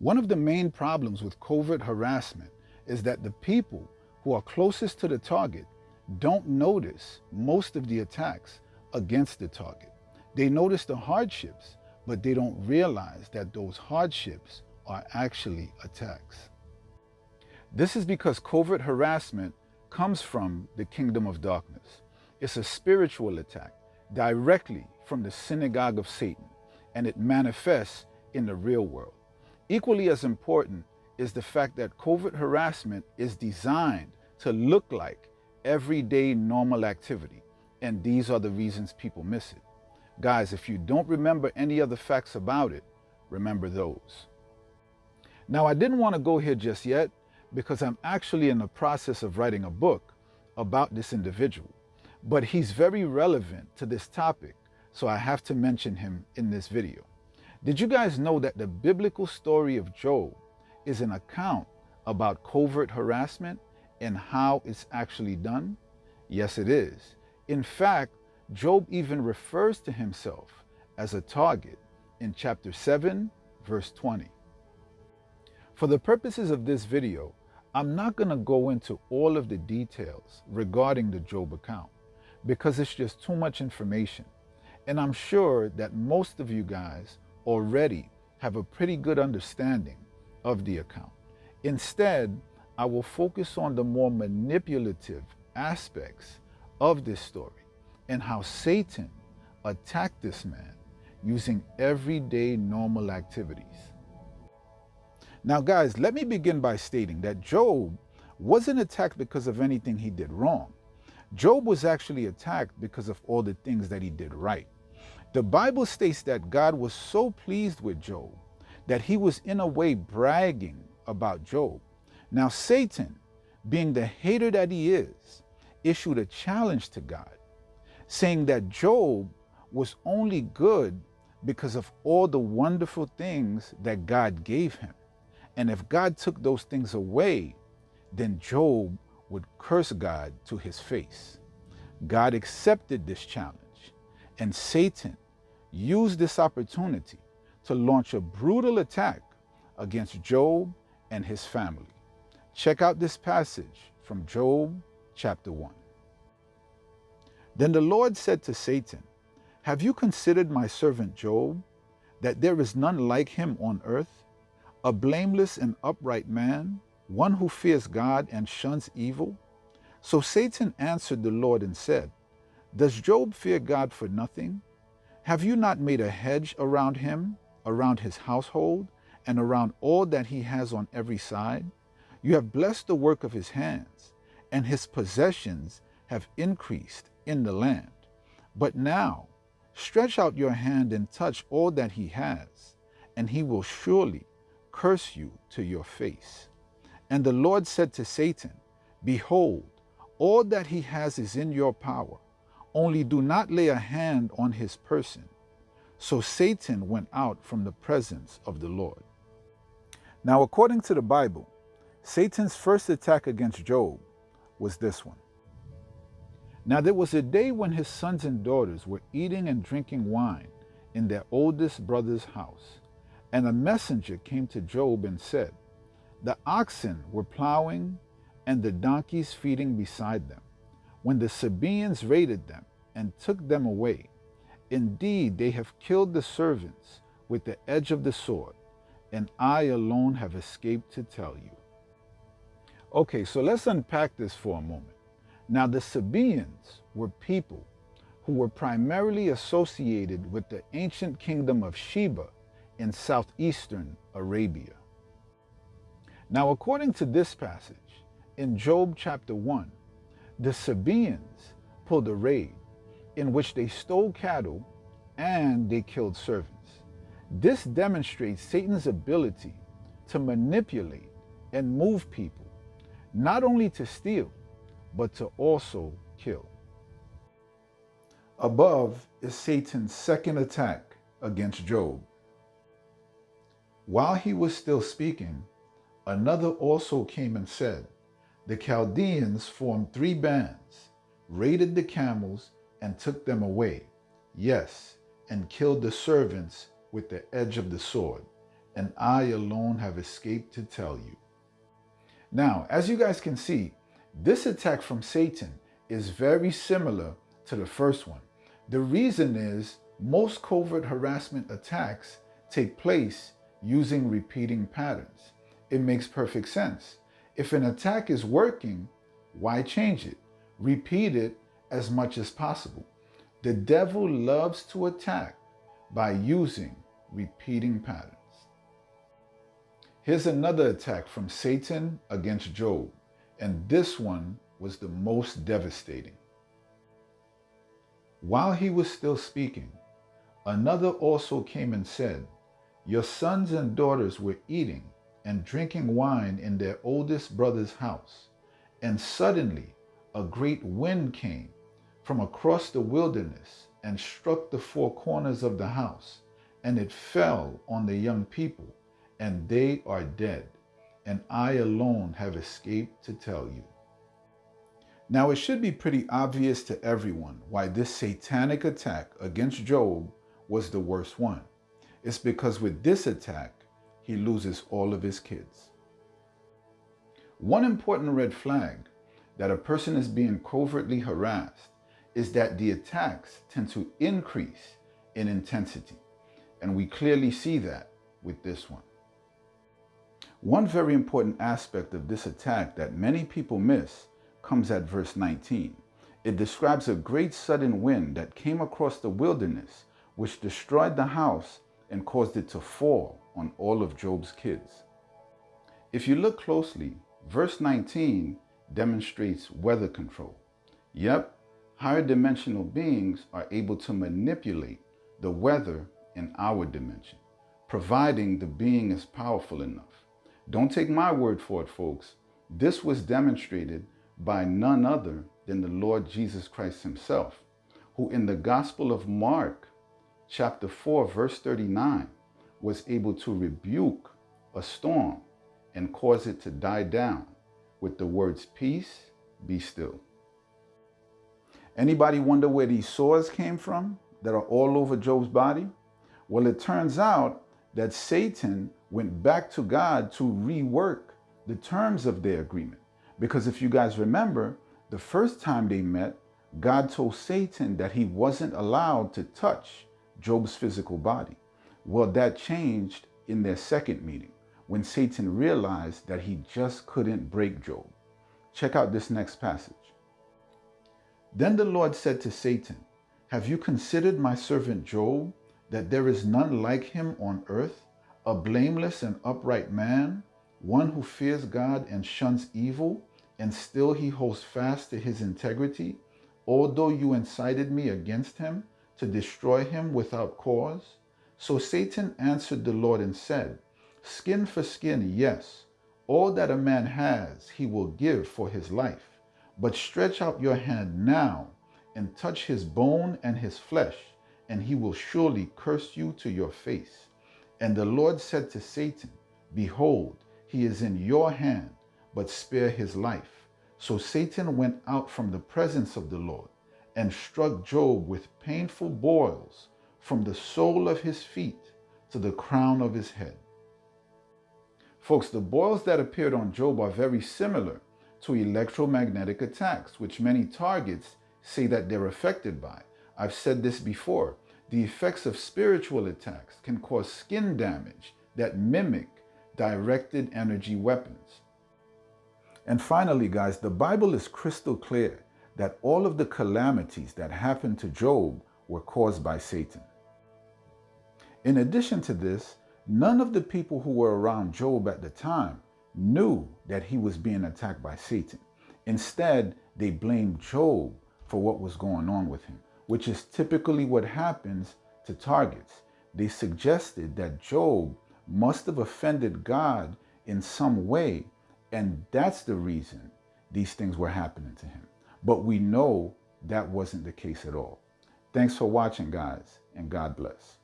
One of the main problems with covert harassment is that the people who are closest to the target don't notice most of the attacks against the target. They notice the hardships, but they don't realize that those hardships are actually attacks. This is because covert harassment comes from the kingdom of darkness. It's a spiritual attack directly from the synagogue of Satan, and it manifests in the real world. Equally as important is the fact that covert harassment is designed to look like everyday normal activity, and these are the reasons people miss it. Guys, if you don't remember any other facts about it, remember those. Now, I didn't want to go here just yet because I'm actually in the process of writing a book about this individual, but he's very relevant to this topic, so I have to mention him in this video. Did you guys know that the biblical story of Job is an account about covert harassment and how it's actually done? Yes, it is. In fact, Job even refers to himself as a target in chapter 7, verse 20. For the purposes of this video, I'm not going to go into all of the details regarding the Job account because it's just too much information. And I'm sure that most of you guys already have a pretty good understanding of the account. Instead, I will focus on the more manipulative aspects of this story and how Satan attacked this man using everyday normal activities. Now, guys, let me begin by stating that Job wasn't attacked because of anything he did wrong. Job was actually attacked because of all the things that he did right. The Bible states that God was so pleased with Job that he was in a way bragging about Job. Now, Satan, being the hater that he is, issued a challenge to God, saying that Job was only good because of all the wonderful things that God gave him. And if God took those things away, then Job would curse God to his face. God accepted this challenge, and Satan used this opportunity to launch a brutal attack against Job and his family. Check out this passage from Job chapter 1. Then the Lord said to Satan, "Have you considered my servant Job, that there is none like him on earth, a blameless and upright man, one who fears God and shuns evil?" So Satan answered the Lord and said, "Does Job fear God for nothing? Have you not made a hedge around him, around his household, and around all that he has on every side? You have blessed the work of his hands, and his possessions have increased in the land. But now, stretch out your hand and touch all that he has, and he will surely curse you to your face." And the Lord said to Satan, "Behold, all that he has is in your power, only do not lay a hand on his person." So Satan went out from the presence of the Lord. Now, according to the Bible, Satan's first attack against Job was this one. Now, there was a day when his sons and daughters were eating and drinking wine in their oldest brother's house. And a messenger came to Job and said, "The oxen were plowing and the donkeys feeding beside them, when the Sabaeans raided them and took them away. Indeed, they have killed the servants with the edge of the sword, and I alone have escaped to tell you." Okay, so let's unpack this for a moment. Now, the Sabaeans were people who were primarily associated with the ancient kingdom of Sheba in southeastern Arabia. Now, according to this passage, in Job chapter 1, the Sabaeans pulled a raid in which they stole cattle and they killed servants. This demonstrates Satan's ability to manipulate and move people, not only to steal, but to also kill. Above is Satan's second attack against Job. While he was still speaking, another also came and said, "The Chaldeans formed 3 bands, raided the camels, and took them away. Yes, and killed the servants with the edge of the sword, and I alone have escaped to tell you. Now, as you guys can see, this attack from Satan is very similar to the first one. The reason is most covert harassment attacks take place using repeating patterns. It makes perfect sense. If an attack is working, why change it? Repeat it as much as possible. The devil loves to attack by using repeating patterns. Here's another attack from Satan against Job, and this one was the most devastating. While he was still speaking, another also came and said, "Your sons and daughters were eating and drinking wine in their oldest brother's house, and suddenly a great wind came from across the wilderness and struck the four corners of the house, and it fell on the young people, and they are dead, and I alone have escaped to tell you." Now, it should be pretty obvious to everyone why this satanic attack against Job was the worst one. It's because with this attack, he loses all of his kids. One important red flag that a person is being covertly harassed is that the attacks tend to increase in intensity. And we clearly see that with this one. One very important aspect of this attack that many people miss comes at verse 19. It describes a great sudden wind that came across the wilderness, which destroyed the house and caused it to fall on all of Job's kids. If you look closely, verse 19 demonstrates weather control. Yep, higher dimensional beings are able to manipulate the weather in our dimension, providing the being is powerful enough. Don't take my word for it, folks. This was demonstrated by none other than the Lord Jesus Christ himself, who in the Gospel of Mark, chapter 4, verse 39, was able to rebuke a storm and cause it to die down with the words, "Peace, be still." Anybody wonder where these sores came from that are all over Job's body? Well, it turns out that Satan went back to God to rework the terms of their agreement. Because if you guys remember, the first time they met, God told Satan that he wasn't allowed to touch Job's physical body. Well, that changed in their second meeting, when Satan realized that he just couldn't break Job. Check out this next passage. Then the Lord said to Satan, "Have you considered my servant Job, that there is none like him on earth, a blameless and upright man, one who fears God and shuns evil, and still he holds fast to his integrity, although you incited me against him to destroy him without cause?" So Satan answered the Lord and said, "Skin for skin, yes. All that a man has, he will give for his life. But stretch out your hand now and touch his bone and his flesh, and he will surely curse you to your face." And the Lord said to Satan, "Behold, he is in your hand, but spare his life." So Satan went out from the presence of the Lord and struck Job with painful boils from the sole of his feet to the crown of his head. Folks, the boils that appeared on Job are very similar to electromagnetic attacks, which many targets say that they're affected by. I've said this before. The effects of spiritual attacks can cause skin damage that mimic directed energy weapons. And finally, guys, the Bible is crystal clear that all of the calamities that happened to Job were caused by Satan. In addition to this, none of the people who were around Job at the time knew that he was being attacked by Satan. Instead, they blamed Job for what was going on with him, which is typically what happens to targets. They suggested that Job must have offended God in some way, and that's the reason these things were happening to him. But we know that wasn't the case at all. Thanks for watching, guys, and God bless.